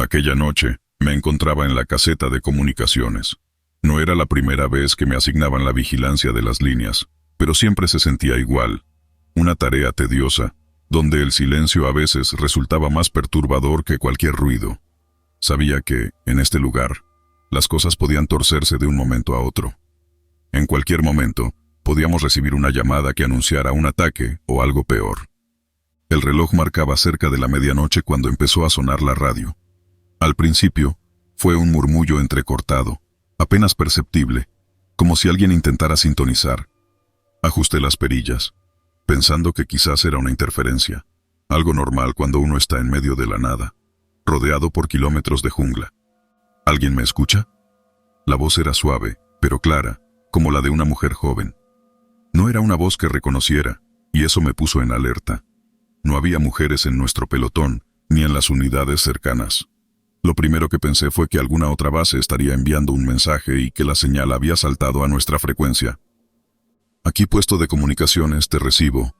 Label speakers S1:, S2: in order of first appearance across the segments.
S1: Aquella noche, me encontraba en la caseta de comunicaciones. No era la primera vez que me asignaban la vigilancia de las líneas, pero siempre se sentía igual. Una tarea tediosa, donde el silencio a veces resultaba más perturbador que cualquier ruido. Sabía que, en este lugar, las cosas podían torcerse de un momento a otro. En cualquier momento, podíamos recibir una llamada que anunciara un ataque o algo peor. El reloj marcaba cerca de la medianoche cuando empezó a sonar la radio. Al principio, fue un murmullo entrecortado, apenas perceptible, como si alguien intentara sintonizar. Ajusté las perillas, pensando que quizás era una interferencia, algo normal cuando uno está en medio de la nada, rodeado por kilómetros de jungla. ¿Alguien me escucha? La voz era suave, pero clara, como la de una mujer joven. No era una voz que reconociera, y eso me puso en alerta. No había mujeres en nuestro pelotón, ni en las unidades cercanas. Lo primero que pensé fue que alguna otra base estaría enviando un mensaje y que la señal había saltado a nuestra frecuencia. «Aquí puesto de comunicaciones, te recibo»,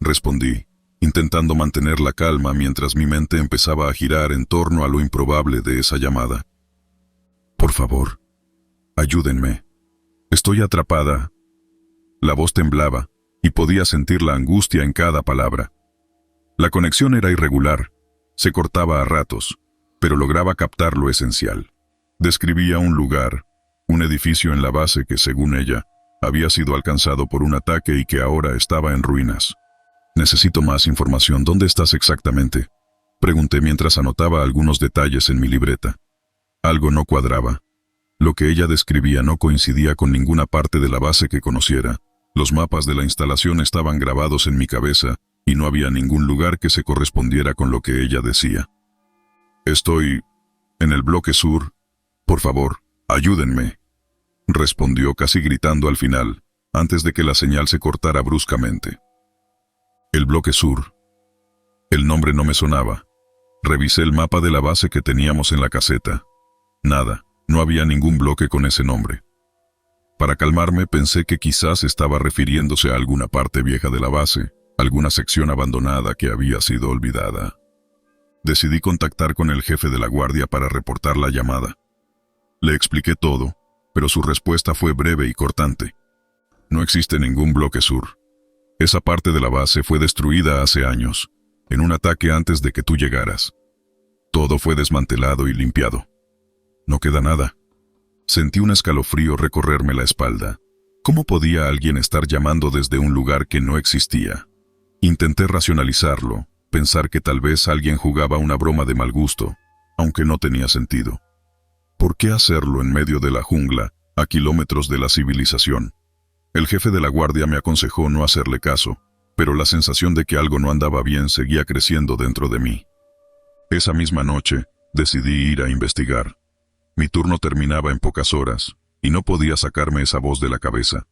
S1: respondí, intentando mantener la calma mientras mi mente empezaba a girar en torno a lo improbable de esa llamada. «Por favor, ayúdenme. Estoy atrapada». La voz temblaba, y podía sentir la angustia en cada palabra. La conexión era irregular, se cortaba a ratos, pero lograba captar lo esencial. Describía un lugar, un edificio en la base que, según ella, había sido alcanzado por un ataque y que ahora estaba en ruinas. «Necesito más información. ¿Dónde estás exactamente?», pregunté mientras anotaba algunos detalles en mi libreta. Algo no cuadraba. Lo que ella describía no coincidía con ninguna parte de la base que conociera. Los mapas de la instalación estaban grabados en mi cabeza y no había ningún lugar que se correspondiera con lo que ella decía. «Estoy en el bloque sur. Por favor, ayúdenme», respondió casi gritando al final, antes de que la señal se cortara bruscamente. El bloque sur. El nombre no me sonaba. Revisé el mapa de la base que teníamos en la caseta. Nada, no había ningún bloque con ese nombre. Para calmarme, pensé que quizás estaba refiriéndose a alguna parte vieja de la base, alguna sección abandonada que había sido olvidada. Decidí contactar con el jefe de la guardia para reportar la llamada. Le expliqué todo, pero su respuesta fue breve y cortante. «No existe ningún bloque sur. Esa parte de la base fue destruida hace años, en un ataque antes de que tú llegaras. Todo fue desmantelado y limpiado. No queda nada». Sentí un escalofrío recorrerme la espalda. ¿Cómo podía alguien estar llamando desde un lugar que no existía? Intenté racionalizarlo, pensar que tal vez alguien jugaba una broma de mal gusto, aunque no tenía sentido. ¿Por qué hacerlo en medio de la jungla, a kilómetros de la civilización? El jefe de la guardia me aconsejó no hacerle caso, pero la sensación de que algo no andaba bien seguía creciendo dentro de mí. Esa misma noche, decidí ir a investigar. Mi turno terminaba en pocas horas, y no podía sacarme esa voz de la cabeza.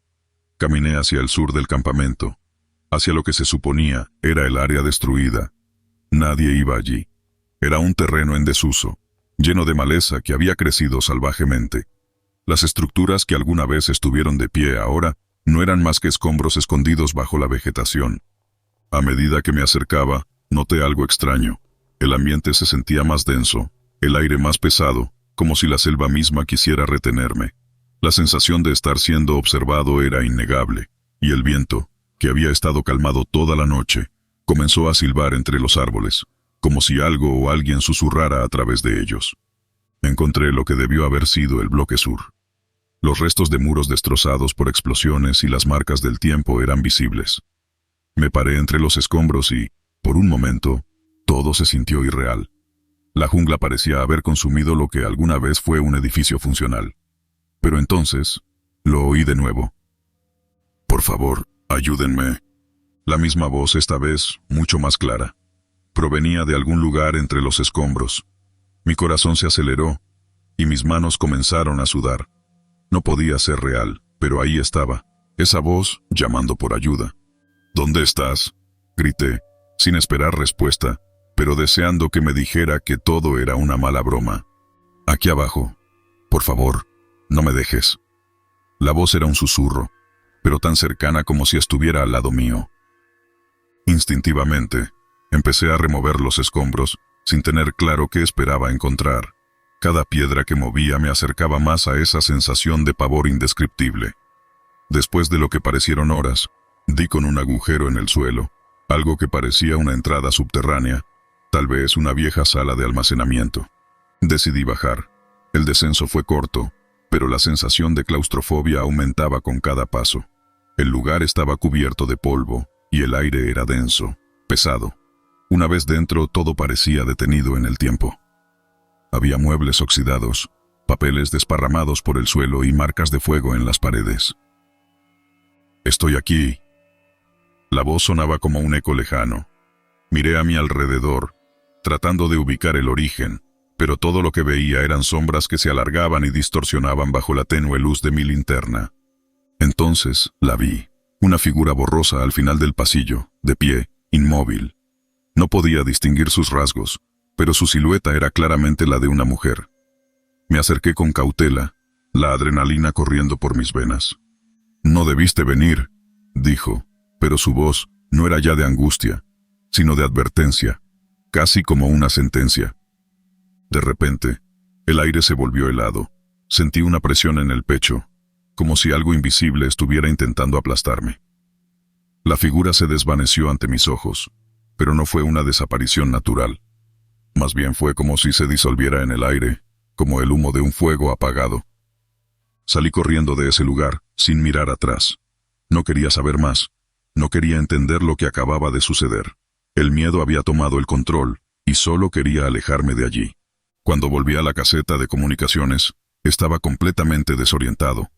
S1: Caminé hacia el sur del campamento, hacia lo que se suponía era el área destruida. Nadie iba allí. Era un terreno en desuso, lleno de maleza que había crecido salvajemente. Las estructuras que alguna vez estuvieron de pie ahora no eran más que escombros escondidos bajo la vegetación. A medida que me acercaba, noté algo extraño. El ambiente se sentía más denso, el aire más pesado, como si la selva misma quisiera retenerme. La sensación de estar siendo observado era innegable, y el viento, que había estado calmado toda la noche, comenzó a silbar entre los árboles, como si algo o alguien susurrara a través de ellos. Encontré lo que debió haber sido el bloque sur. Los restos de muros destrozados por explosiones y las marcas del tiempo eran visibles. Me paré entre los escombros y, por un momento, todo se sintió irreal. La jungla parecía haber consumido lo que alguna vez fue un edificio funcional. Pero entonces, lo oí de nuevo. «Por favor, ayúdenme». La misma voz, esta vez mucho más clara. Provenía de algún lugar entre los escombros. Mi corazón se aceleró, y mis manos comenzaron a sudar. No podía ser real, pero ahí estaba, esa voz llamando por ayuda. «¿Dónde estás?», grité, sin esperar respuesta, pero deseando que me dijera que todo era una mala broma. «Aquí abajo. Por favor, no me dejes». La voz era un susurro, pero tan cercana como si estuviera al lado mío. Instintivamente, empecé a remover los escombros, sin tener claro qué esperaba encontrar. Cada piedra que movía me acercaba más a esa sensación de pavor indescriptible. Después de lo que parecieron horas, di con un agujero en el suelo, algo que parecía una entrada subterránea, tal vez una vieja sala de almacenamiento. Decidí bajar. El descenso fue corto, pero la sensación de claustrofobia aumentaba con cada paso. El lugar estaba cubierto de polvo, y el aire era denso, pesado. Una vez dentro, todo parecía detenido en el tiempo. Había muebles oxidados, papeles desparramados por el suelo y marcas de fuego en las paredes. «Estoy aquí». La voz sonaba como un eco lejano. Miré a mi alrededor, tratando de ubicar el origen, pero todo lo que veía eran sombras que se alargaban y distorsionaban bajo la tenue luz de mi linterna. Entonces la vi, una figura borrosa al final del pasillo, de pie, inmóvil. No podía distinguir sus rasgos, pero su silueta era claramente la de una mujer. Me acerqué con cautela, la adrenalina corriendo por mis venas. «No debiste venir», dijo, pero su voz no era ya de angustia, sino de advertencia, casi como una sentencia. De repente, el aire se volvió helado. Sentí una presión en el pecho, como si algo invisible estuviera intentando aplastarme. La figura se desvaneció ante mis ojos, pero no fue una desaparición natural. Más bien fue como si se disolviera en el aire, como el humo de un fuego apagado. Salí corriendo de ese lugar, sin mirar atrás. No quería saber más. No quería entender lo que acababa de suceder. El miedo había tomado el control, y solo quería alejarme de allí. Cuando volví a la caseta de comunicaciones, estaba completamente desorientado.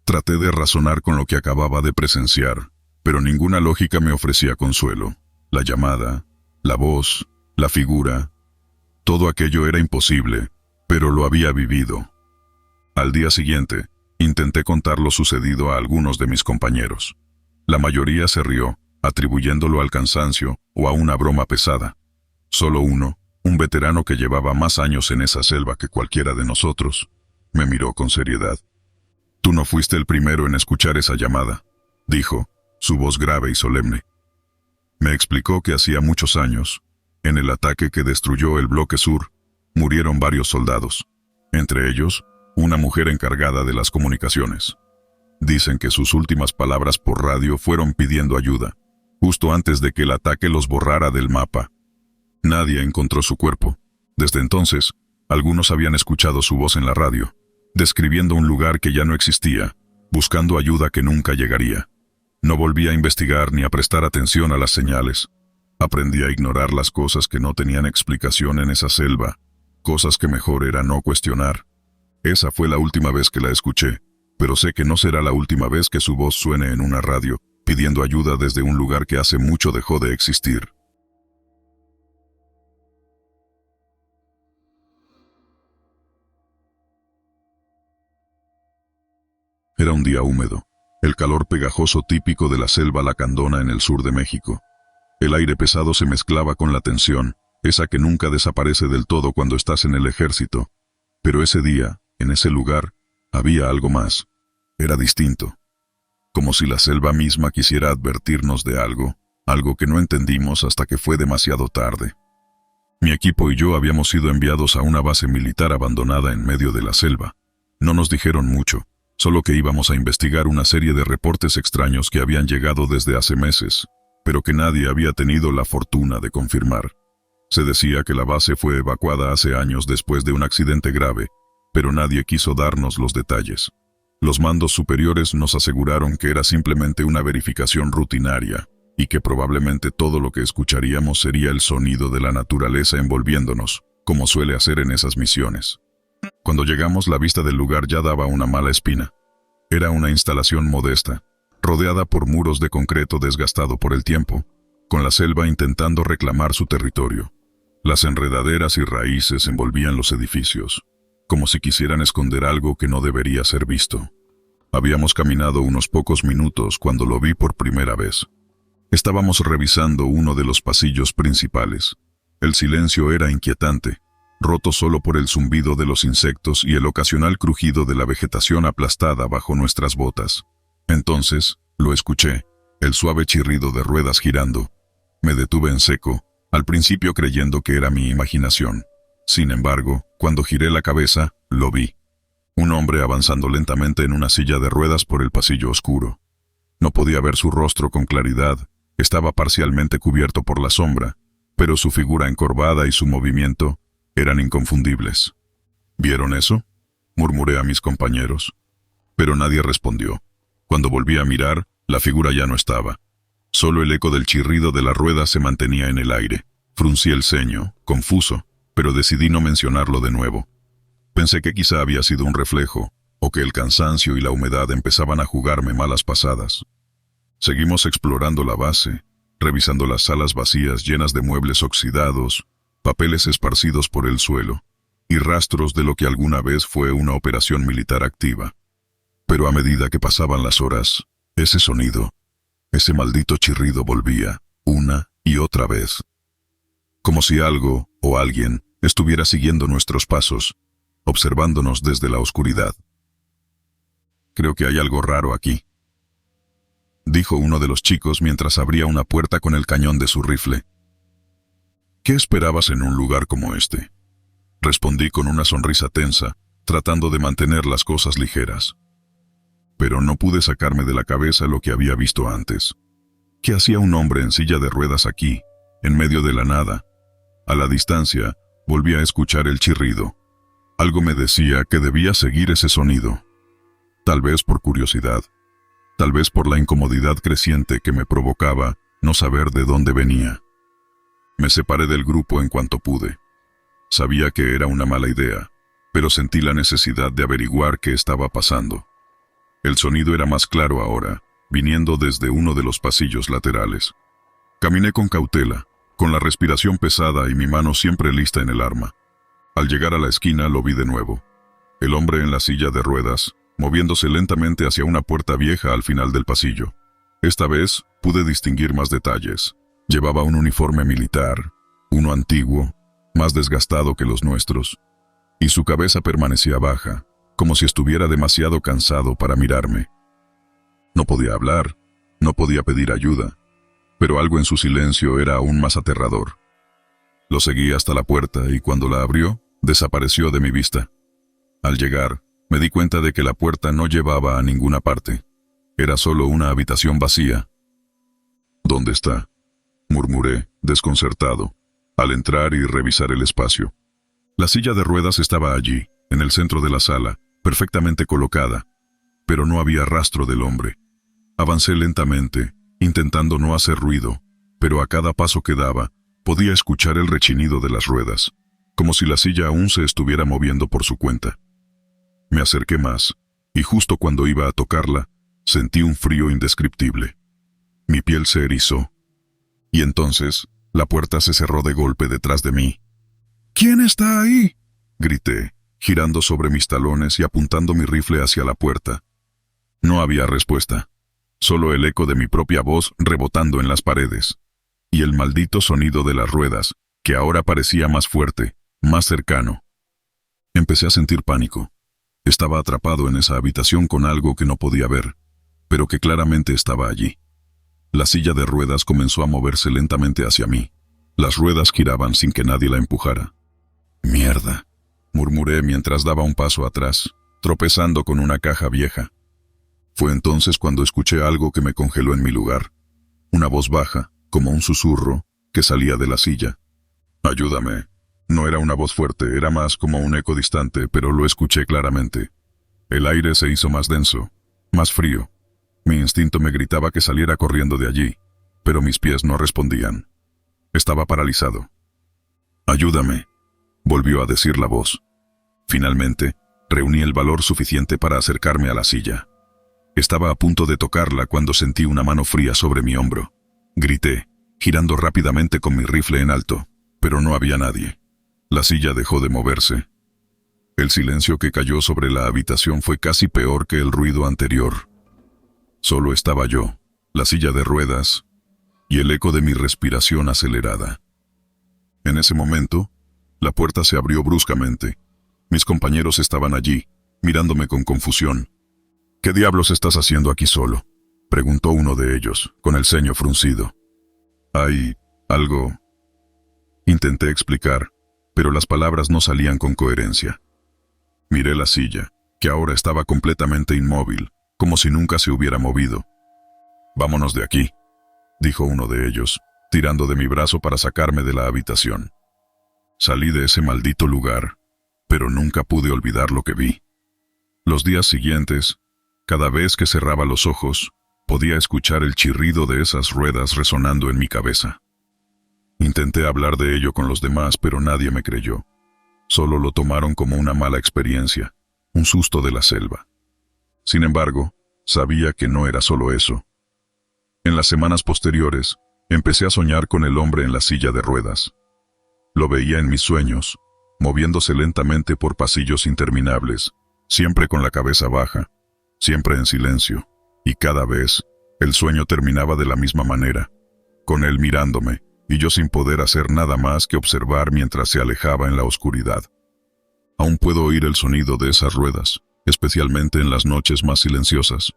S1: Traté de razonar con lo que acababa de presenciar, pero ninguna lógica me ofrecía consuelo. La llamada, la voz, la figura, todo aquello era imposible, pero lo había vivido. Al día siguiente, intenté contar lo sucedido a algunos de mis compañeros. La mayoría se rió, atribuyéndolo al cansancio o a una broma pesada. Solo uno, un veterano que llevaba más años en esa selva que cualquiera de nosotros, me miró con seriedad. «Tú no fuiste el primero en escuchar esa llamada», dijo, su voz grave y solemne. Me explicó que hacía muchos años, en el ataque que destruyó el bloque sur, murieron varios soldados, entre ellos, una mujer encargada de las comunicaciones. Dicen que sus últimas palabras por radio fueron pidiendo ayuda, justo antes de que el ataque los borrara del mapa. Nadie encontró su cuerpo. Desde entonces, algunos habían escuchado su voz en la radio, describiendo un lugar que ya no existía, buscando ayuda que nunca llegaría. No volví a investigar ni a prestar atención a las señales. Aprendí a ignorar las cosas que no tenían explicación en esa selva, cosas que mejor era no cuestionar. Esa fue la última vez que la escuché, pero sé que no será la última vez que su voz suene en una radio, pidiendo ayuda desde un lugar que hace mucho dejó de existir. Era un día húmedo, el calor pegajoso típico de la selva lacandona en el sur de México. El aire pesado se mezclaba con la tensión, esa que nunca desaparece del todo cuando estás en el ejército. Pero ese día, en ese lugar, había algo más. Era distinto. Como si la selva misma quisiera advertirnos de algo, algo que no entendimos hasta que fue demasiado tarde. Mi equipo y yo habíamos sido enviados a una base militar abandonada en medio de la selva. No nos dijeron mucho, solo que íbamos a investigar una serie de reportes extraños que habían llegado desde hace meses, pero que nadie había tenido la fortuna de confirmar. Se decía que la base fue evacuada hace años después de un accidente grave, pero nadie quiso darnos los detalles. Los mandos superiores nos aseguraron que era simplemente una verificación rutinaria, y que probablemente todo lo que escucharíamos sería el sonido de la naturaleza envolviéndonos, como suele hacer en esas misiones. Cuando llegamos, la vista del lugar ya daba una mala espina. Era una instalación modesta, rodeada por muros de concreto desgastado por el tiempo, con la selva intentando reclamar su territorio. Las enredaderas y raíces envolvían los edificios, como si quisieran esconder algo que no debería ser visto. Habíamos caminado unos pocos minutos cuando lo vi por primera vez. Estábamos revisando uno de los pasillos principales. El silencio era inquietante, roto solo por el zumbido de los insectos y el ocasional crujido de la vegetación aplastada bajo nuestras botas. Entonces, lo escuché, el suave chirrido de ruedas girando. Me detuve en seco, al principio creyendo que era mi imaginación. Sin embargo, cuando giré la cabeza, lo vi. Un hombre avanzando lentamente en una silla de ruedas por el pasillo oscuro. No podía ver su rostro con claridad, estaba parcialmente cubierto por la sombra, pero su figura encorvada y su movimiento eran inconfundibles. ¿Vieron eso?, murmuré a mis compañeros. Pero nadie respondió. Cuando volví a mirar, la figura ya no estaba. Solo el eco del chirrido de la rueda se mantenía en el aire. Fruncí el ceño, confuso, pero decidí no mencionarlo de nuevo. Pensé que quizá había sido un reflejo, o que el cansancio y la humedad empezaban a jugarme malas pasadas. Seguimos explorando la base, revisando las salas vacías llenas de muebles oxidados, papeles esparcidos por el suelo, y rastros de lo que alguna vez fue una operación militar activa. Pero a medida que pasaban las horas, ese sonido, ese maldito chirrido volvía, una y otra vez. Como si algo, o alguien, estuviera siguiendo nuestros pasos, observándonos desde la oscuridad. «Creo que hay algo raro aquí», dijo uno de los chicos mientras abría una puerta con el cañón de su rifle. «¿Qué esperabas en un lugar como este?», respondí con una sonrisa tensa, tratando de mantener las cosas ligeras. Pero no pude sacarme de la cabeza lo que había visto antes. ¿Qué hacía un hombre en silla de ruedas aquí, en medio de la nada? A la distancia, volví a escuchar el chirrido. Algo me decía que debía seguir ese sonido. Tal vez por curiosidad, tal vez por la incomodidad creciente que me provocaba no saber de dónde venía. Me separé del grupo en cuanto pude. Sabía que era una mala idea, pero sentí la necesidad de averiguar qué estaba pasando. El sonido era más claro ahora, viniendo desde uno de los pasillos laterales. Caminé con cautela, con la respiración pesada y mi mano siempre lista en el arma. Al llegar a la esquina lo vi de nuevo. El hombre en la silla de ruedas, moviéndose lentamente hacia una puerta vieja al final del pasillo. Esta vez pude distinguir más detalles. Llevaba un uniforme militar, uno antiguo, más desgastado que los nuestros, y su cabeza permanecía baja, como si estuviera demasiado cansado para mirarme. No podía hablar, no podía pedir ayuda, pero algo en su silencio era aún más aterrador. Lo seguí hasta la puerta y cuando la abrió, desapareció de mi vista. Al llegar, me di cuenta de que la puerta no llevaba a ninguna parte. Era solo una habitación vacía. «¿Dónde está?», murmuré, desconcertado, al entrar y revisar el espacio. La silla de ruedas estaba allí, en el centro de la sala, perfectamente colocada, pero no había rastro del hombre. Avancé lentamente, intentando no hacer ruido, pero a cada paso que daba, podía escuchar el rechinido de las ruedas, como si la silla aún se estuviera moviendo por su cuenta. Me acerqué más, y justo cuando iba a tocarla, sentí un frío indescriptible. Mi piel se erizó, y entonces la puerta se cerró de golpe detrás de mí. «¿Quién está ahí?», grité, girando sobre mis talones y apuntando mi rifle hacia la puerta. No había respuesta, solo el eco de mi propia voz rebotando en las paredes, y el maldito sonido de las ruedas, que ahora parecía más fuerte, más cercano. Empecé a sentir pánico. Estaba atrapado en esa habitación con algo que no podía ver, pero que claramente estaba allí. La silla de ruedas comenzó a moverse lentamente hacia mí. Las ruedas giraban sin que nadie la empujara. «Mierda», murmuré mientras daba un paso atrás, tropezando con una caja vieja. Fue entonces cuando escuché algo que me congeló en mi lugar. Una voz baja, como un susurro, que salía de la silla. «Ayúdame». No era una voz fuerte, era más como un eco distante, pero lo escuché claramente. El aire se hizo más denso, más frío. Mi instinto me gritaba que saliera corriendo de allí, pero mis pies no respondían. Estaba paralizado. «Ayúdame», volvió a decir la voz. Finalmente, reuní el valor suficiente para acercarme a la silla. Estaba a punto de tocarla cuando sentí una mano fría sobre mi hombro. Grité, girando rápidamente con mi rifle en alto, pero no había nadie. La silla dejó de moverse. El silencio que cayó sobre la habitación fue casi peor que el ruido anterior. Solo estaba yo, la silla de ruedas, y el eco de mi respiración acelerada. En ese momento, la puerta se abrió bruscamente. Mis compañeros estaban allí, mirándome con confusión. «¿Qué diablos estás haciendo aquí solo?», preguntó uno de ellos, con el ceño fruncido. «¿Hay algo Intenté explicar, pero las palabras no salían con coherencia. Miré la silla, que ahora estaba completamente inmóvil, como si nunca se hubiera movido. «Vámonos de aquí», dijo uno de ellos, tirando de mi brazo para sacarme de la habitación. Salí de ese maldito lugar, pero nunca pude olvidar lo que vi. Los días siguientes, cada vez que cerraba los ojos, podía escuchar el chirrido de esas ruedas resonando en mi cabeza. Intenté hablar de ello con los demás, pero nadie me creyó. Solo lo tomaron como una mala experiencia, un susto de la selva. Sin embargo, sabía que no era solo eso. En las semanas posteriores, empecé a soñar con el hombre en la silla de ruedas. Lo veía en mis sueños, moviéndose lentamente por pasillos interminables, siempre con la cabeza baja, siempre en silencio, y cada vez, el sueño terminaba de la misma manera, con él mirándome, y yo sin poder hacer nada más que observar mientras se alejaba en la oscuridad. Aún puedo oír el sonido de esas ruedas, especialmente en las noches más silenciosas.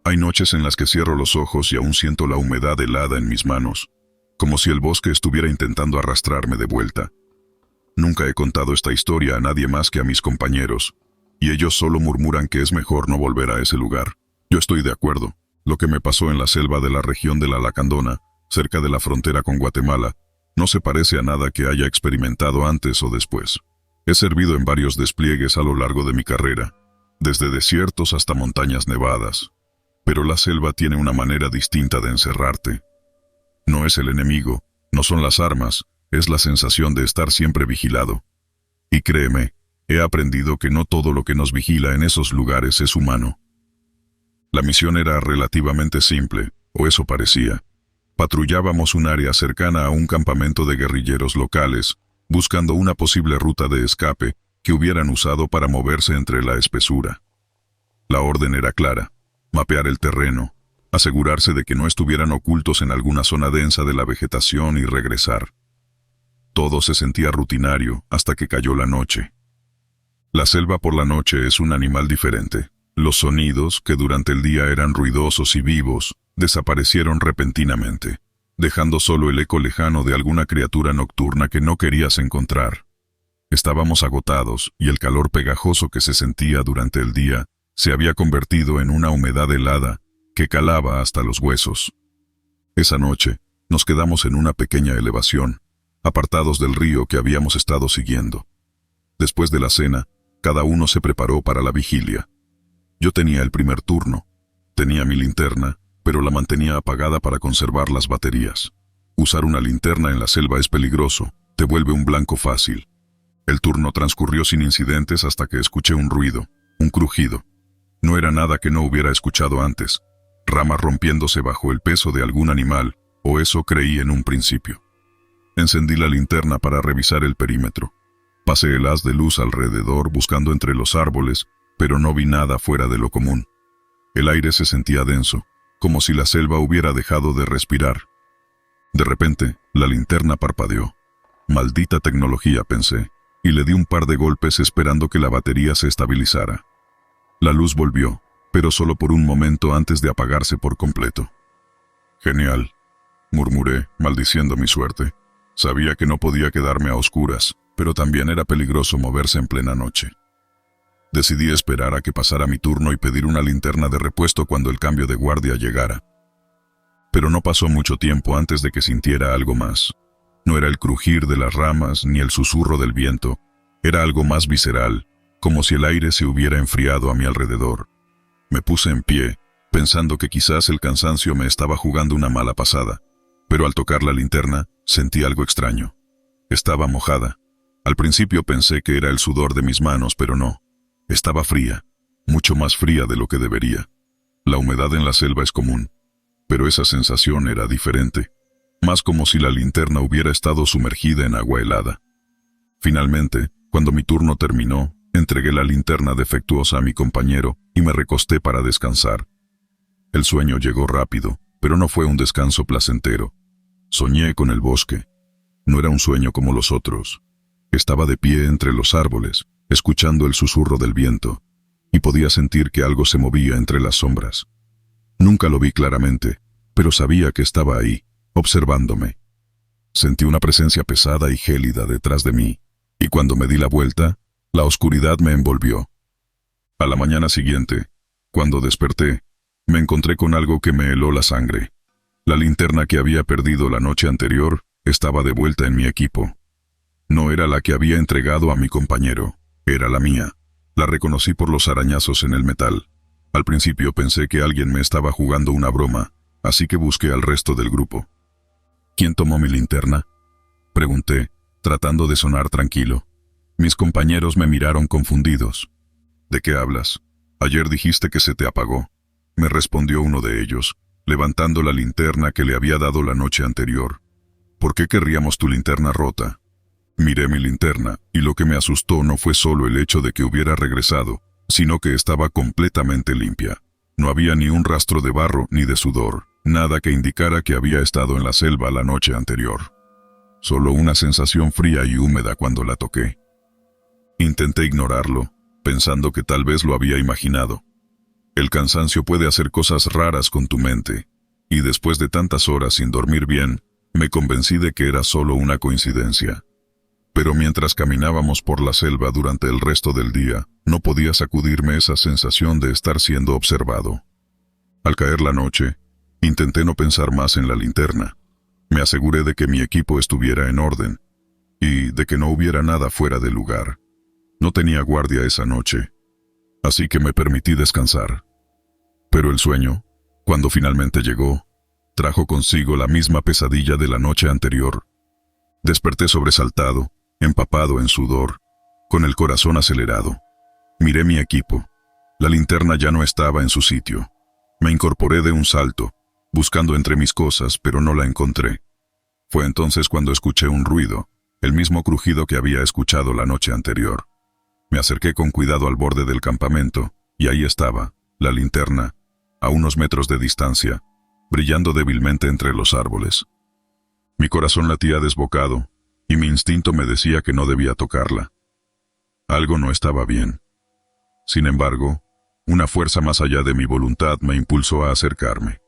S1: Hay noches en las que cierro los ojos y aún siento la humedad helada en mis manos, como si el bosque estuviera intentando arrastrarme de vuelta. Nunca he contado esta historia a nadie más que a mis compañeros, y ellos solo murmuran que es mejor no volver a ese lugar. Yo estoy de acuerdo. Lo que me pasó en la selva de la región de la Lacandona, cerca de la frontera con Guatemala, no se parece a nada que haya experimentado antes o después. He servido en varios despliegues a lo largo de mi carrera, desde desiertos hasta montañas nevadas. Pero la selva tiene una manera distinta de encerrarte. No es el enemigo, no son las armas, es la sensación de estar siempre vigilado. Y créeme, he aprendido que no todo lo que nos vigila en esos lugares es humano. La misión era relativamente simple, o eso parecía. Patrullábamos un área cercana a un campamento de guerrilleros locales, buscando una posible ruta de escape que hubieran usado para moverse entre la espesura. La orden era clara: mapear el terreno, asegurarse de que no estuvieran ocultos en alguna zona densa de la vegetación y regresar. Todo se sentía rutinario hasta que cayó la noche. La selva por la noche es un animal diferente. Los sonidos, que durante el día eran ruidosos y vivos, desaparecieron repentinamente, dejando solo el eco lejano de alguna criatura nocturna que no querías encontrar. Estábamos agotados y el calor pegajoso que se sentía durante el día se había convertido en una humedad helada que calaba hasta los huesos. Esa noche, nos quedamos en una pequeña elevación, apartados del río que habíamos estado siguiendo. Después de la cena, cada uno se preparó para la vigilia. Yo tenía el primer turno. Tenía mi linterna, pero la mantenía apagada para conservar las baterías. Usar una linterna en la selva es peligroso, te vuelve un blanco fácil. El turno transcurrió sin incidentes hasta que escuché un ruido, un crujido. No era nada que no hubiera escuchado antes, ramas rompiéndose bajo el peso de algún animal, o eso creí en un principio. Encendí la linterna para revisar el perímetro. Pasé el haz de luz alrededor buscando entre los árboles, pero no vi nada fuera de lo común. El aire se sentía denso, como si la selva hubiera dejado de respirar. De repente, la linterna parpadeó. Maldita tecnología, pensé, y le di un par de golpes esperando que la batería se estabilizara. La luz volvió, pero solo por un momento antes de apagarse por completo. «Genial», murmuré, maldiciendo mi suerte. Sabía que no podía quedarme a oscuras, pero también era peligroso moverse en plena noche. Decidí esperar a que pasara mi turno y pedir una linterna de repuesto cuando el cambio de guardia llegara. Pero no pasó mucho tiempo antes de que sintiera algo más. No era el crujir de las ramas ni el susurro del viento, era algo más visceral, como si el aire se hubiera enfriado a mi alrededor. Me puse en pie, pensando que quizás el cansancio me estaba jugando una mala pasada, pero al tocar la linterna, sentí algo extraño. Estaba mojada. Al principio pensé que era el sudor de mis manos, pero no. Estaba fría, mucho más fría de lo que debería. La humedad en la selva es común, pero esa sensación era diferente, más como si la linterna hubiera estado sumergida en agua helada. Finalmente, cuando mi turno terminó, entregué la linterna defectuosa a mi compañero y me recosté para descansar. El sueño llegó rápido, pero no fue un descanso placentero. Soñé con el bosque. No era un sueño como los otros. Estaba de pie entre los árboles, escuchando el susurro del viento, y podía sentir que algo se movía entre las sombras. Nunca lo vi claramente, pero sabía que estaba ahí, observándome. Sentí una presencia pesada y gélida detrás de mí, y cuando me di la vuelta, la oscuridad me envolvió. A la mañana siguiente, cuando desperté, me encontré con algo que me heló la sangre. La linterna que había perdido la noche anterior estaba de vuelta en mi equipo. No era la que había entregado a mi compañero, era la mía. La reconocí por los arañazos en el metal. Al principio pensé que alguien me estaba jugando una broma, así que busqué al resto del grupo. ¿Quién tomó mi linterna?, pregunté, tratando de sonar tranquilo. Mis compañeros me miraron confundidos. ¿De qué hablas? Ayer dijiste que se te apagó, me respondió uno de ellos, levantando la linterna que le había dado la noche anterior. ¿Por qué querríamos tu linterna rota? Miré mi linterna, y lo que me asustó no fue solo el hecho de que hubiera regresado, sino que estaba completamente limpia. No había ni un rastro de barro ni de sudor, nada que indicara que había estado en la selva la noche anterior. Solo una sensación fría y húmeda cuando la toqué. Intenté ignorarlo, pensando que tal vez lo había imaginado. El cansancio puede hacer cosas raras con tu mente, y después de tantas horas sin dormir bien, me convencí de que era solo una coincidencia. Pero mientras caminábamos por la selva durante el resto del día, no podía sacudirme esa sensación de estar siendo observado. Al caer la noche, intenté no pensar más en la linterna. Me aseguré de que mi equipo estuviera en orden, y de que no hubiera nada fuera de lugar. No tenía guardia esa noche, así que me permití descansar. Pero el sueño, cuando finalmente llegó, trajo consigo la misma pesadilla de la noche anterior. Desperté sobresaltado, empapado en sudor, con el corazón acelerado. Miré mi equipo. La linterna ya no estaba en su sitio. Me incorporé de un salto, buscando entre mis cosas, pero no la encontré. Fue entonces cuando escuché un ruido, el mismo crujido que había escuchado la noche anterior. Me acerqué con cuidado al borde del campamento, y ahí estaba, la linterna, a unos metros de distancia, brillando débilmente entre los árboles. Mi corazón latía desbocado, y mi instinto me decía que no debía tocarla. Algo no estaba bien. Sin embargo, una fuerza más allá de mi voluntad me impulsó a acercarme.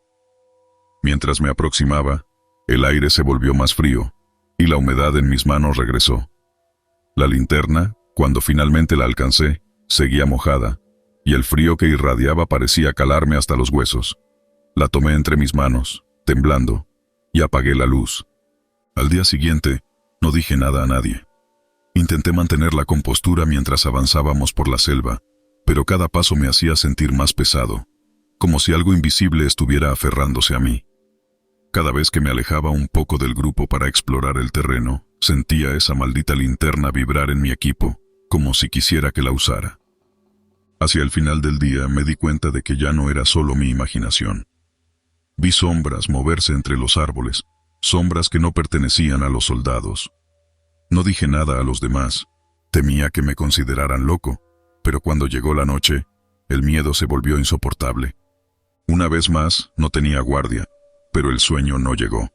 S1: Mientras me aproximaba, el aire se volvió más frío, y la humedad en mis manos regresó. La linterna, cuando finalmente la alcancé, seguía mojada, y el frío que irradiaba parecía calarme hasta los huesos. La tomé entre mis manos, temblando, y apagué la luz. Al día siguiente, no dije nada a nadie. Intenté mantener la compostura mientras avanzábamos por la selva, pero cada paso me hacía sentir más pesado, como si algo invisible estuviera aferrándose a mí. Cada vez que me alejaba un poco del grupo para explorar el terreno, sentía esa maldita linterna vibrar en mi equipo, como si quisiera que la usara. Hacia el final del día me di cuenta de que ya no era solo mi imaginación. Vi sombras moverse entre los árboles, sombras que no pertenecían a los soldados. No dije nada a los demás, temía que me consideraran loco, pero cuando llegó la noche, el miedo se volvió insoportable. Una vez más, no tenía guardia, pero el sueño no llegó.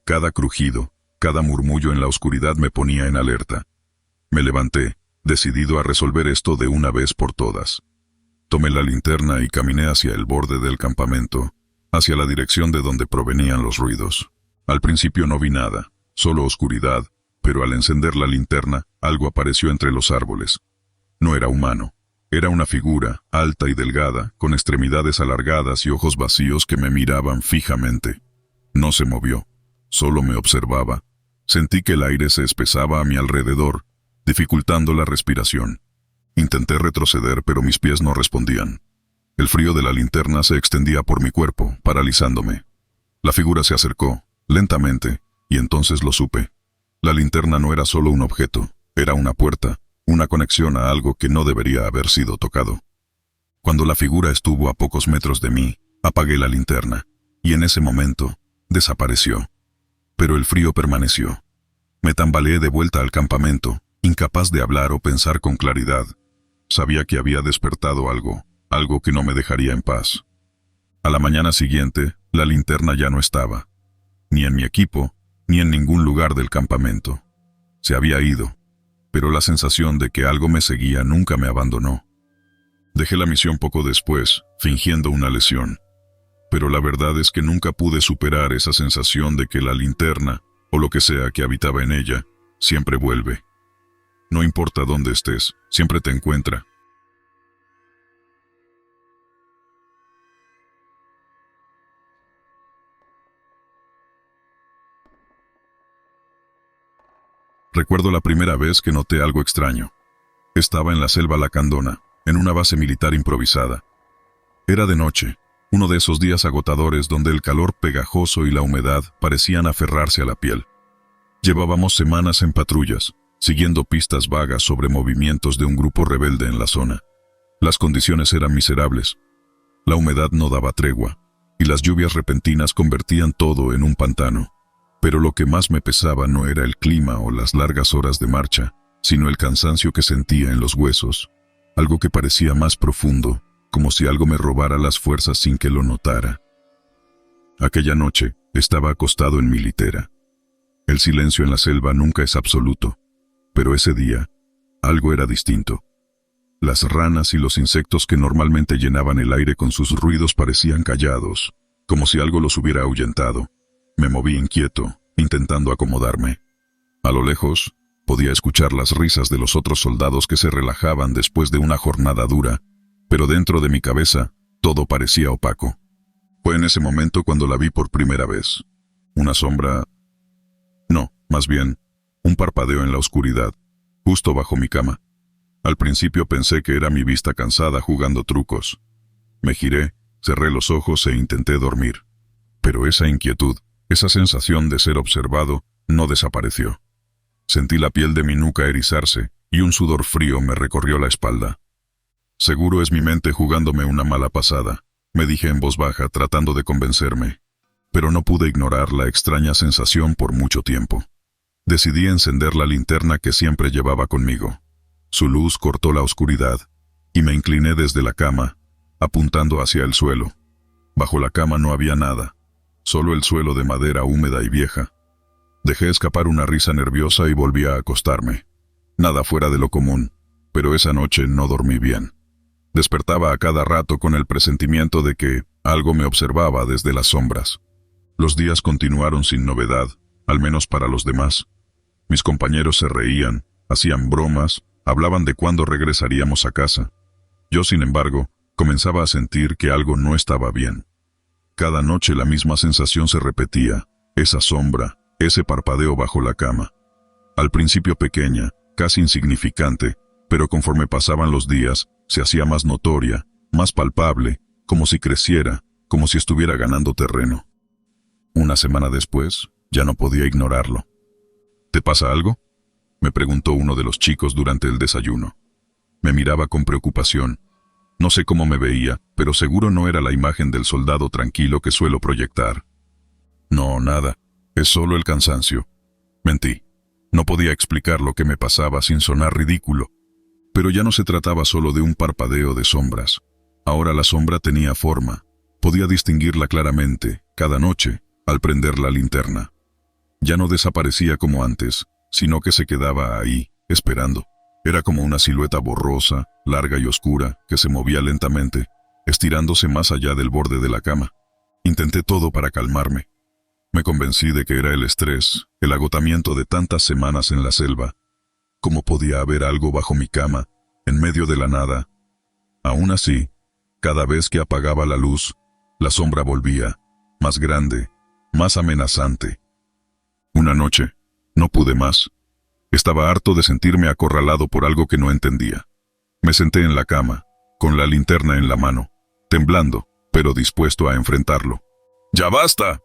S1: Cada crujido, cada murmullo en la oscuridad me ponía en alerta. Me levanté, decidido a resolver esto de una vez por todas. Tomé la linterna y caminé hacia el borde del campamento, hacia la dirección de donde provenían los ruidos. Al principio no vi nada, solo oscuridad, pero al encender la linterna, algo apareció entre los árboles. No era humano. Era una figura, alta y delgada, con extremidades alargadas y ojos vacíos que me miraban fijamente. No se movió, solo me observaba. Sentí que el aire se espesaba a mi alrededor, dificultando la respiración. Intenté retroceder, pero mis pies no respondían. El frío de la linterna se extendía por mi cuerpo, paralizándome. La figura se acercó, lentamente, y entonces lo supe. La linterna no era solo un objeto, era una puerta, una conexión a algo que no debería haber sido tocado. Cuando la figura estuvo a pocos metros de mí, apagué la linterna, y en ese momento, desapareció. Pero el frío permaneció. Me tambaleé de vuelta al campamento, incapaz de hablar o pensar con claridad. Sabía que había despertado algo que no me dejaría en paz. A la mañana siguiente, la linterna ya no estaba, ni en mi equipo, ni en ningún lugar del campamento. Se había ido, pero la sensación de que algo me seguía nunca me abandonó. Dejé la misión poco después, fingiendo una lesión. pero la verdad es que nunca pude superar esa sensación de que la linterna, o lo que sea que habitaba en ella, siempre vuelve. No importa dónde estés, siempre te encuentra. Recuerdo la primera vez que noté algo extraño. Estaba en la selva lacandona, en una base militar improvisada. Era de noche, uno de esos días agotadores donde el calor pegajoso y la humedad parecían aferrarse a la piel. Llevábamos semanas en patrullas, siguiendo pistas vagas sobre movimientos de un grupo rebelde en la zona. Las condiciones eran miserables. La humedad no daba tregua, y las lluvias repentinas convertían todo en un pantano. Pero lo que más me pesaba no era el clima o las largas horas de marcha, sino el cansancio que sentía en los huesos, algo que parecía más profundo, como si algo me robara las fuerzas sin que lo notara. Aquella noche estaba acostado en mi litera. El silencio en la selva nunca es absoluto, pero ese día algo era distinto. Las ranas y los insectos que normalmente llenaban el aire con sus ruidos parecían callados, como si algo los hubiera ahuyentado. Me moví inquieto, intentando acomodarme. A lo lejos, podía escuchar las risas de los otros soldados que se relajaban después de una jornada dura, pero dentro de mi cabeza, todo parecía opaco. Fue en ese momento cuando la vi por primera vez. Una sombra... No, más bien, un parpadeo en la oscuridad, justo bajo mi cama. Al principio pensé que era mi vista cansada jugando trucos. Me giré, cerré los ojos e intenté dormir. Pero esa inquietud, esa sensación de ser observado, no desapareció. Sentí la piel de mi nuca erizarse y un sudor frío me recorrió la espalda. Seguro es mi mente jugándome una mala pasada, me dije en voz baja tratando de convencerme. Pero no pude ignorar la extraña sensación por mucho tiempo. Decidí encender la linterna que siempre llevaba conmigo. Su luz cortó la oscuridad, y me incliné desde la cama, apuntando hacia el suelo. Bajo la cama no había nada, solo el suelo de madera húmeda y vieja. Dejé escapar una risa nerviosa y volví a acostarme. Nada fuera de lo común, pero esa noche no dormí bien. Despertaba a cada rato con el presentimiento de que algo me observaba desde las sombras. Los días continuaron sin novedad, al menos para los demás. Mis compañeros se reían, hacían bromas, hablaban de cuándo regresaríamos a casa. Yo, sin embargo, comenzaba a sentir que algo no estaba bien. Cada noche la misma sensación se repetía, esa sombra, ese parpadeo bajo la cama. Al principio pequeña, casi insignificante, pero conforme pasaban los días, se hacía más notoria, más palpable, como si creciera, como si estuviera ganando terreno. Una semana después, ya no podía ignorarlo. ¿Te pasa algo?, me preguntó uno de los chicos durante el desayuno. Me miraba con preocupación. No sé cómo me veía, pero seguro no era la imagen del soldado tranquilo que suelo proyectar. No, nada. Es solo el cansancio. Mentí. No podía explicar lo que me pasaba sin sonar ridículo. Pero ya no se trataba solo de un parpadeo de sombras. Ahora la sombra tenía forma. Podía distinguirla claramente, cada noche, al prender la linterna. Ya no desaparecía como antes, sino que se quedaba ahí, esperando. Era como una silueta borrosa, larga y oscura, que se movía lentamente, estirándose más allá del borde de la cama. Intenté todo para calmarme. Me convencí de que era el estrés, el agotamiento de tantas semanas en la selva. ¿Cómo podía haber algo bajo mi cama, en medio de la nada? Aún así, cada vez que apagaba la luz, la sombra volvía, más grande, más amenazante. Una noche, no pude más. Estaba harto de sentirme acorralado por algo que no entendía. Me senté en la cama, con la linterna en la mano, temblando, pero dispuesto a enfrentarlo. ¡Ya basta!,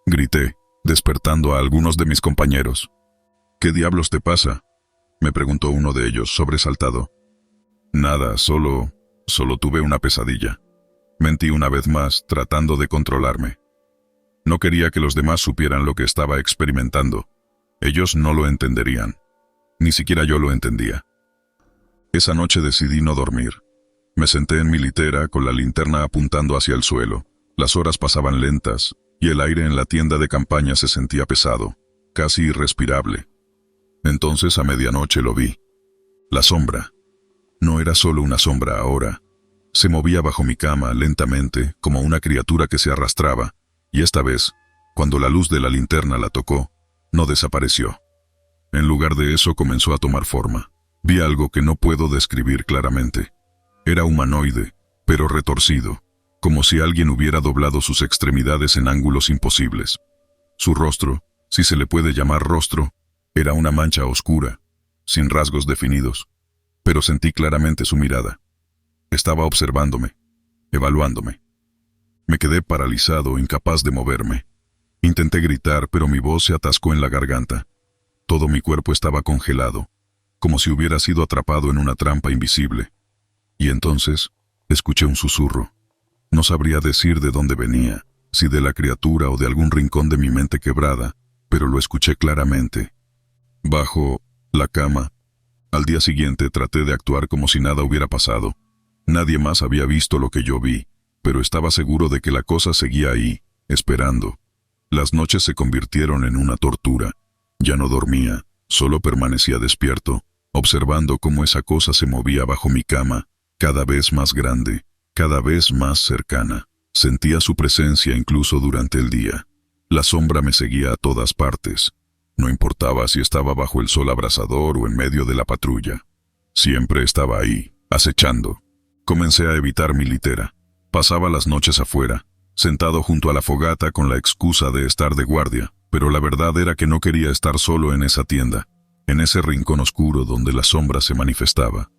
S1: grité, despertando a algunos de mis compañeros. ¿Qué diablos te pasa?, me preguntó uno de ellos, sobresaltado. Nada, solo tuve una pesadilla. Mentí una vez más, tratando de controlarme. No quería que los demás supieran lo que estaba experimentando. Ellos no lo entenderían. Ni siquiera yo lo entendía. Esa noche decidí no dormir. Me senté en mi litera con la linterna apuntando hacia el suelo. Las horas pasaban lentas, y el aire en la tienda de campaña se sentía pesado, casi irrespirable. Entonces a medianoche lo vi. La sombra. No era solo una sombra ahora. Se movía bajo mi cama lentamente, como una criatura que se arrastraba, y esta vez, cuando la luz de la linterna la tocó, no desapareció. En lugar de eso comenzó a tomar forma. Vi algo que no puedo describir claramente. Era humanoide, pero retorcido, como si alguien hubiera doblado sus extremidades en ángulos imposibles. Su rostro, si se le puede llamar rostro, era una mancha oscura, sin rasgos definidos, pero sentí claramente su mirada. Estaba observándome, evaluándome. Me quedé paralizado, incapaz de moverme. Intenté gritar, pero mi voz se atascó en la garganta. Todo mi cuerpo estaba congelado, como si hubiera sido atrapado en una trampa invisible. Y entonces, escuché un susurro. No sabría decir de dónde venía, si de la criatura o de algún rincón de mi mente quebrada, pero lo escuché claramente. Bajo la cama. Al día siguiente traté de actuar como si nada hubiera pasado. Nadie más había visto lo que yo vi, pero estaba seguro de que la cosa seguía ahí, esperando. Las noches se convirtieron en una tortura. Ya no dormía, solo permanecía despierto, observando cómo esa cosa se movía bajo mi cama, cada vez más grande, cada vez más cercana. Sentía su presencia incluso durante el día. La sombra me seguía a todas partes. No importaba si estaba bajo el sol abrasador o en medio de la patrulla. Siempre estaba ahí, acechando. Comencé a evitar mi litera. Pasaba las noches afuera, sentado junto a la fogata con la excusa de estar de guardia, pero la verdad era que no quería estar solo en esa tienda, en ese rincón oscuro donde la sombra se manifestaba.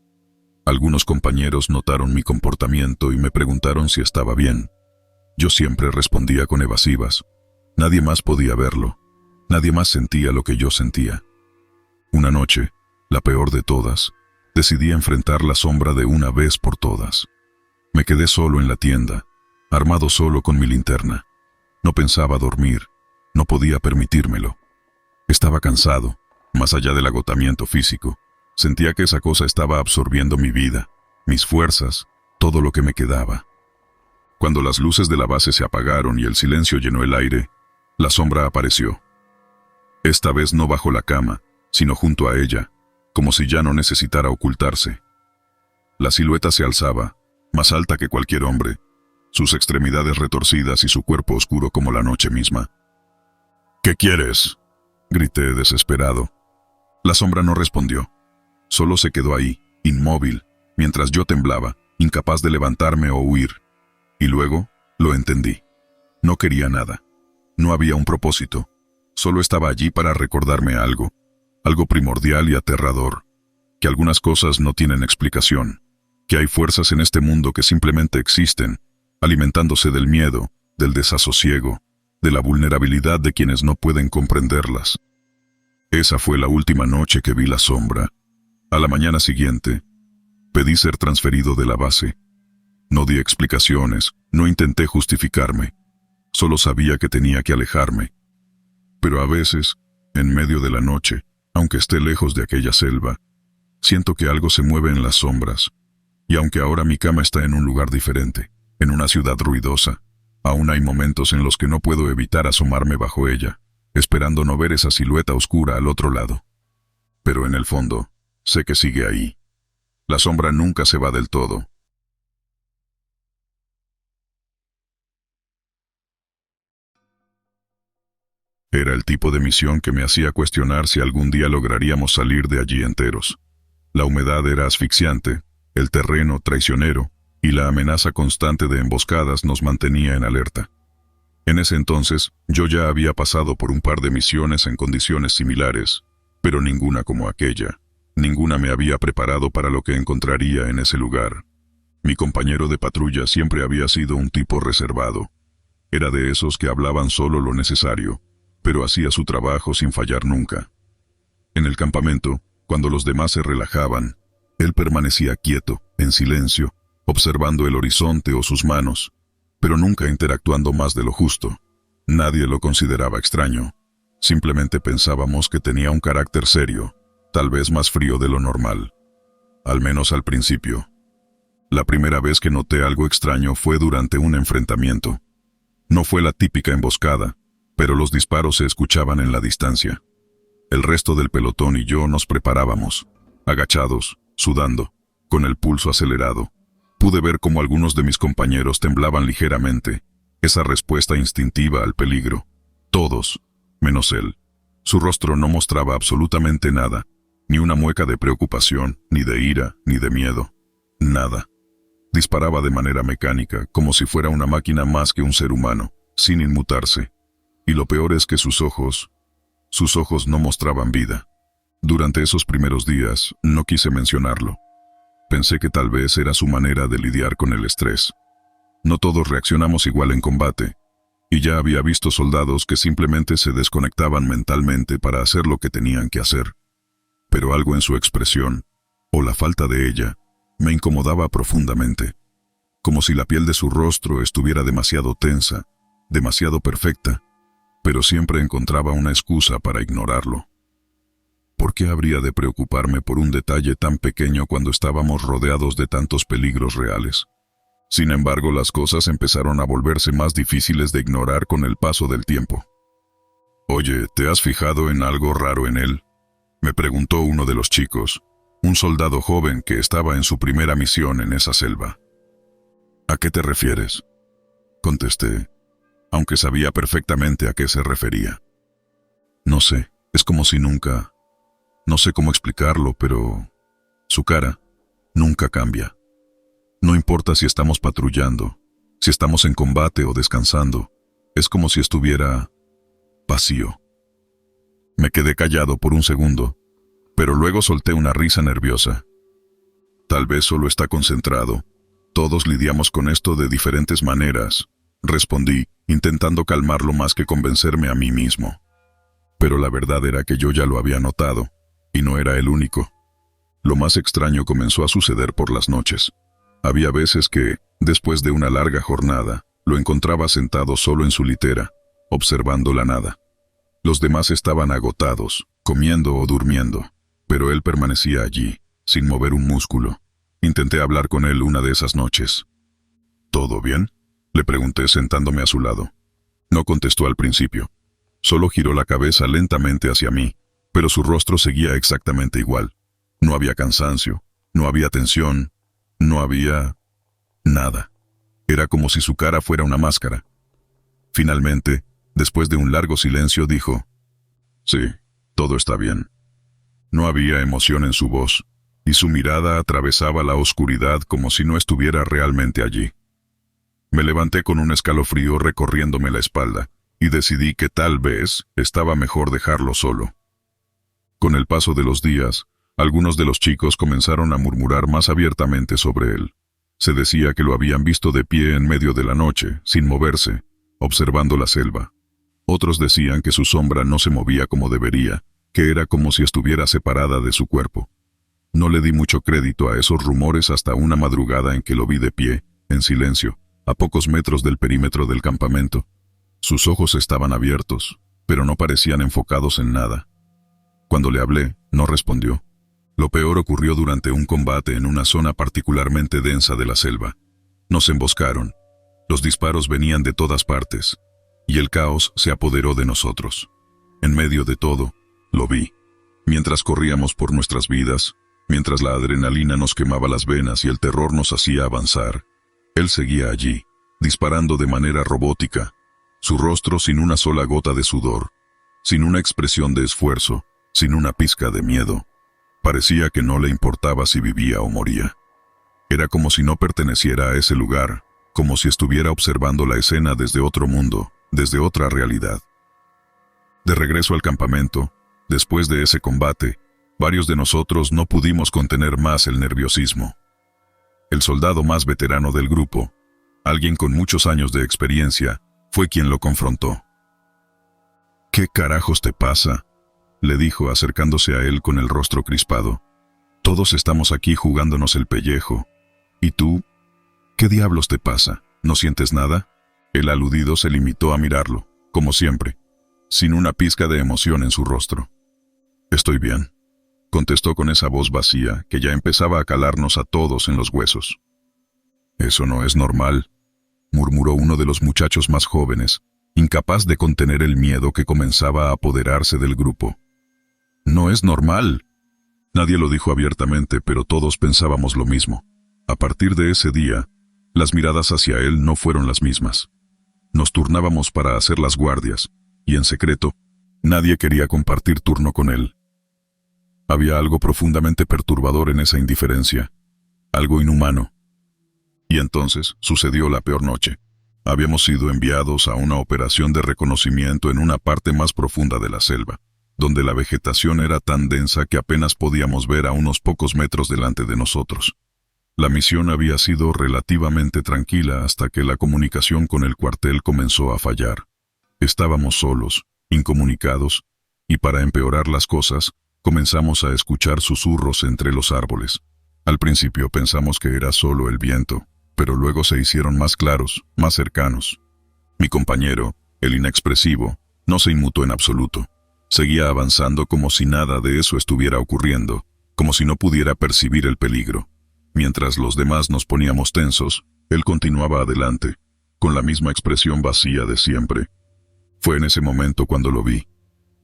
S1: Algunos compañeros notaron mi comportamiento y me preguntaron si estaba bien. Yo siempre respondía con evasivas. Nadie más podía verlo. Nadie más sentía lo que yo sentía. Una noche, la peor de todas, decidí enfrentar la sombra de una vez por todas. Me quedé solo en la tienda, armado solo con mi linterna. No pensaba dormir, no podía permitírmelo. Estaba cansado, más allá del agotamiento físico. Sentía que esa cosa estaba absorbiendo mi vida, mis fuerzas, todo lo que me quedaba. Cuando las luces de la base se apagaron y el silencio llenó el aire, la sombra apareció. Esta vez no bajo la cama, sino junto a ella, como si ya no necesitara ocultarse. La silueta se alzaba, más alta que cualquier hombre, sus extremidades retorcidas y su cuerpo oscuro como la noche misma. «¿Qué quieres?», grité desesperado. La sombra no respondió. Solo se quedó ahí, inmóvil, mientras yo temblaba, incapaz de levantarme o huir. Y luego, lo entendí. No quería nada. No había un propósito. Solo estaba allí para recordarme algo primordial y aterrador, que algunas cosas no tienen explicación, que hay fuerzas en este mundo que simplemente existen, alimentándose del miedo, del desasosiego, de la vulnerabilidad de quienes no pueden comprenderlas. Esa fue la última noche que vi la sombra. A la mañana siguiente, pedí ser transferido de la base. No di explicaciones, no intenté justificarme. Solo sabía que tenía que alejarme. Pero a veces, en medio de la noche, aunque esté lejos de aquella selva, siento que algo se mueve en las sombras. Y aunque ahora mi cama está en un lugar diferente, en una ciudad ruidosa, aún hay momentos en los que no puedo evitar asomarme bajo ella, esperando no ver esa silueta oscura al otro lado. Pero en el fondo, sé que sigue ahí. La sombra nunca se va del todo. Era el tipo de misión que me hacía cuestionar si algún día lograríamos salir de allí enteros. La humedad era asfixiante, el terreno traicionero, y la amenaza constante de emboscadas nos mantenía en alerta. En ese entonces, yo ya había pasado por un par de misiones en condiciones similares, pero ninguna como aquella. Ninguna me había preparado para lo que encontraría en ese lugar. Mi compañero de patrulla siempre había sido un tipo reservado. Era de esos que hablaban solo lo necesario, pero hacía su trabajo sin fallar nunca. En el campamento, cuando los demás se relajaban, él permanecía quieto, en silencio, observando el horizonte o sus manos, pero nunca interactuando más de lo justo. Nadie lo consideraba extraño. Simplemente pensábamos que tenía un carácter serio, tal vez más frío de lo normal. Al menos al principio. La primera vez que noté algo extraño fue durante un enfrentamiento. No fue la típica emboscada, pero los disparos se escuchaban en la distancia. El resto del pelotón y yo nos preparábamos, agachados, sudando, con el pulso acelerado. Pude ver cómo algunos de mis compañeros temblaban ligeramente, esa respuesta instintiva al peligro. Todos, menos él. Su rostro no mostraba absolutamente nada, ni una mueca de preocupación, ni de ira, ni de miedo. Nada. Disparaba de manera mecánica, como si fuera una máquina más que un ser humano, sin inmutarse. Y lo peor es que sus ojos no mostraban vida. Durante esos primeros días, no quise mencionarlo. Pensé que tal vez era su manera de lidiar con el estrés. No todos reaccionamos igual en combate, y ya había visto soldados que simplemente se desconectaban mentalmente para hacer lo que tenían que hacer. Pero algo en su expresión, o la falta de ella, me incomodaba profundamente, como si la piel de su rostro estuviera demasiado tensa, demasiado perfecta, pero siempre encontraba una excusa para ignorarlo. ¿Por qué habría de preocuparme por un detalle tan pequeño cuando estábamos rodeados de tantos peligros reales? Sin embargo, las cosas empezaron a volverse más difíciles de ignorar con el paso del tiempo. «Oye, ¿te has fijado en algo raro en él?», me preguntó uno de los chicos, un soldado joven que estaba en su primera misión en esa selva. «¿A qué te refieres?», contesté, aunque sabía perfectamente a qué se refería. «No sé, es como si nunca... No sé cómo explicarlo, pero... Su cara nunca cambia. No importa si estamos patrullando, si estamos en combate o descansando, es como si estuviera... vacío». Me quedé callado por un segundo, pero luego solté una risa nerviosa. «Tal vez solo está concentrado. Todos lidiamos con esto de diferentes maneras», respondí, intentando calmarlo más que convencerme a mí mismo. Pero la verdad era que yo ya lo había notado, y no era el único. Lo más extraño comenzó a suceder por las noches. Había veces que, después de una larga jornada, lo encontraba sentado solo en su litera, observando la nada. Los demás estaban agotados, comiendo o durmiendo, pero él permanecía allí, sin mover un músculo. Intenté hablar con él una de esas noches. «¿Todo bien?», le pregunté sentándome a su lado. No contestó al principio. Solo giró la cabeza lentamente hacia mí, pero su rostro seguía exactamente igual. No había cansancio, no había tensión, no había... nada. Era como si su cara fuera una máscara. Finalmente, después de un largo silencio, dijo: «Sí, todo está bien». No había emoción en su voz, y su mirada atravesaba la oscuridad como si no estuviera realmente allí. Me levanté con un escalofrío recorriéndome la espalda, y decidí que tal vez estaba mejor dejarlo solo. Con el paso de los días, algunos de los chicos comenzaron a murmurar más abiertamente sobre él. Se decía que lo habían visto de pie en medio de la noche, sin moverse, observando la selva. Otros decían que su sombra no se movía como debería, que era como si estuviera separada de su cuerpo. No le di mucho crédito a esos rumores hasta una madrugada en que lo vi de pie, en silencio, a pocos metros del perímetro del campamento. Sus ojos estaban abiertos, pero no parecían enfocados en nada. Cuando le hablé, no respondió. Lo peor ocurrió durante un combate en una zona particularmente densa de la selva. Nos emboscaron. Los disparos venían de todas partes, y el caos se apoderó de nosotros. En medio de todo, lo vi. Mientras corríamos por nuestras vidas, mientras la adrenalina nos quemaba las venas y el terror nos hacía avanzar, él seguía allí, disparando de manera robótica, su rostro sin una sola gota de sudor, sin una expresión de esfuerzo, sin una pizca de miedo. Parecía que no le importaba si vivía o moría. Era como si no perteneciera a ese lugar, como si estuviera observando la escena desde otro mundo, desde otra realidad. De regreso al campamento, después de ese combate, varios de nosotros no pudimos contener más el nerviosismo. El soldado más veterano del grupo, alguien con muchos años de experiencia, fue quien lo confrontó. «¿Qué carajos te pasa?», le dijo acercándose a él con el rostro crispado. «Todos estamos aquí jugándonos el pellejo. ¿Y tú? ¿Qué diablos te pasa? ¿No sientes nada?». El aludido se limitó a mirarlo, como siempre, sin una pizca de emoción en su rostro. «Estoy bien», contestó con esa voz vacía que ya empezaba a calarnos a todos en los huesos. «Eso no es normal», murmuró uno de los muchachos más jóvenes, incapaz de contener el miedo que comenzaba a apoderarse del grupo. «No es normal». Nadie lo dijo abiertamente, pero todos pensábamos lo mismo. A partir de ese día, las miradas hacia él no fueron las mismas. Nos turnábamos para hacer las guardias, y en secreto, nadie quería compartir turno con él. Había algo profundamente perturbador en esa indiferencia, algo inhumano. Y entonces sucedió la peor noche. Habíamos sido enviados a una operación de reconocimiento en una parte más profunda de la selva, donde la vegetación era tan densa que apenas podíamos ver a unos pocos metros delante de nosotros. La misión había sido relativamente tranquila hasta que la comunicación con el cuartel comenzó a fallar. Estábamos solos, incomunicados, y para empeorar las cosas, comenzamos a escuchar susurros entre los árboles. Al principio pensamos que era solo el viento, pero luego se hicieron más claros, más cercanos. Mi compañero, el inexpresivo, no se inmutó en absoluto. Seguía avanzando como si nada de eso estuviera ocurriendo, como si no pudiera percibir el peligro. Mientras los demás nos poníamos tensos, él continuaba adelante, con la misma expresión vacía de siempre. Fue en ese momento cuando lo vi.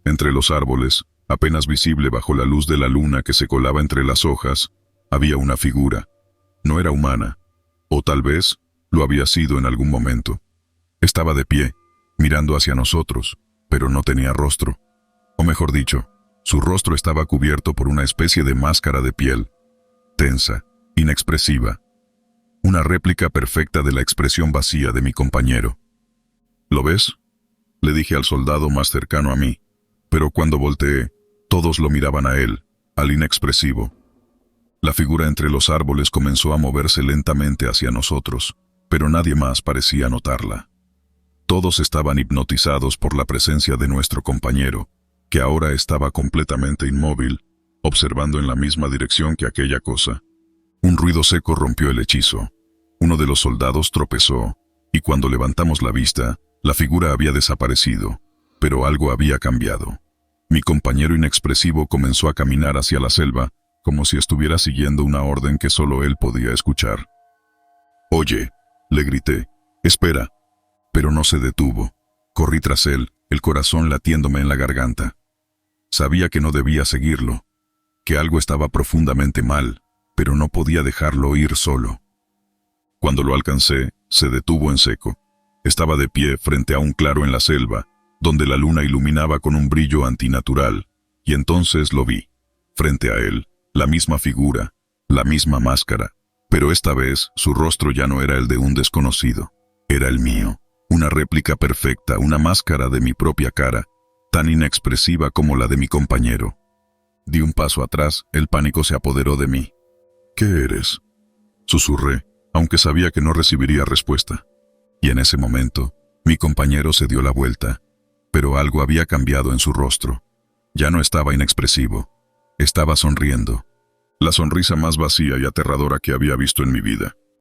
S1: Entre los árboles, apenas visible bajo la luz de la luna que se colaba entre las hojas, había una figura. No era humana, o tal vez lo había sido en algún momento. Estaba de pie, mirando hacia nosotros, pero no tenía rostro. O mejor dicho, su rostro estaba cubierto por una especie de máscara de piel, tensa, inexpresiva. Una réplica perfecta de la expresión vacía de mi compañero. ¿Lo ves?, le dije al soldado más cercano a mí, pero cuando volteé, todos lo miraban a él, al inexpresivo. La figura entre los árboles comenzó a moverse lentamente hacia nosotros, pero nadie más parecía notarla. Todos estaban hipnotizados por la presencia de nuestro compañero, que ahora estaba completamente inmóvil, observando en la misma dirección que aquella cosa. Un ruido seco rompió el hechizo. Uno de los soldados tropezó, y cuando levantamos la vista, la figura había desaparecido, pero algo había cambiado. Mi compañero inexpresivo comenzó a caminar hacia la selva, como si estuviera siguiendo una orden que solo él podía escuchar. «Oye», le grité, «espera». Pero no se detuvo. Corrí tras él, el corazón latiéndome en la garganta. Sabía que no debía seguirlo, que algo estaba profundamente mal, pero no podía dejarlo ir solo. Cuando lo alcancé, se detuvo en seco. Estaba de pie frente a un claro en la selva, donde la luna iluminaba con un brillo antinatural, y entonces lo vi. Frente a él, la misma figura, la misma máscara, pero esta vez su rostro ya no era el de un desconocido. Era el mío, una réplica perfecta, una máscara de mi propia cara, tan inexpresiva como la de mi compañero. Di un paso atrás, el pánico se apoderó de mí. «¿Qué eres?», susurré, aunque sabía que no recibiría respuesta. Y en ese momento, mi compañero se dio la vuelta, pero algo había cambiado en su rostro. Ya no estaba inexpresivo, estaba sonriendo. La sonrisa más vacía y aterradora que había visto en mi vida.